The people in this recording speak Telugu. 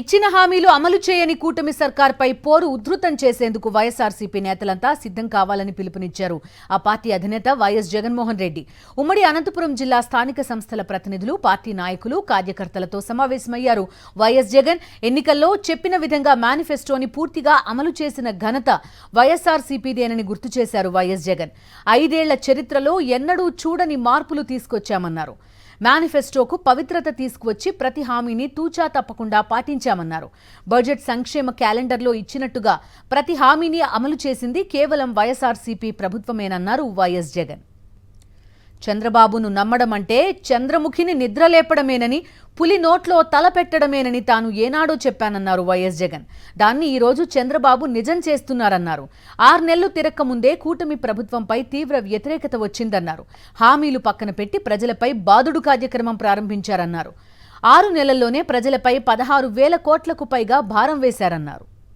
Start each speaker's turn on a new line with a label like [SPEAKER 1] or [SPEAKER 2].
[SPEAKER 1] ఇచ్చిన హామీలు అమలు చేయని కూటమి సర్కార్పై పోరు ఉధృతం చేసేందుకు వైఎస్ఆర్సీపీ నేతలంతా సిద్ధం కావాలని పిలుపునిచ్చారు. ఆ పార్టీ అధినేత వైఎస్ జగన్మోహన్ రెడ్డి ఉమ్మడి అనంతపురం జిల్లా స్థానిక సంస్థల ప్రతినిధులు, పార్టీ నాయకులు, కార్యకర్తలతో సమావేశమయ్యారు. వైఎస్ జగన్ ఎన్నికల్లో చెప్పిన విధంగా మేనిఫెస్టోని పూర్తిగా అమలు చేసిన ఘనత వైఎస్ఆర్సీపీదేనని గుర్తు చేశారు. వైఎస్ జగన్ 5 ఏళ్ల చరిత్రలో ఎన్నడూ చూడని మార్పులు తీసుకొచ్చామన్నారు. మేనిఫెస్టోకు పవిత్రత తీసుకువచ్చి ప్రతి హామీని తూచా తప్పకుండా పాటించామన్నారు. బడ్జెట్ సంక్షేమ క్యాలెండర్లో ఇచ్చినట్టుగా ప్రతి హామీని అమలు చేసింది కేవలం వైఎస్ఆర్సీపీ ప్రభుత్వమేనన్నారు వైఎస్ జగన్. చంద్రబాబును నమ్మడం అంటే చంద్రముఖిని నిద్రలేపడమేనని, పులి నోట్లో తల పెట్టడమేనని తాను ఏనాడో చెప్పానన్నారు వైఎస్ జగన్. దాన్ని ఈరోజు చంద్రబాబు నిజం చేస్తున్నారన్నారు. 6 నెలలు తిరక్కముందే కూటమి ప్రభుత్వంపై తీవ్ర వ్యతిరేకత వచ్చిందన్నారు. హామీలు పక్కన పెట్టి ప్రజలపై బాదుడు కార్యక్రమం ప్రారంభించారన్నారు. 6 నెలల్లోనే ప్రజలపై 16,000 కోట్లకు పైగా భారం వేశారన్నారు.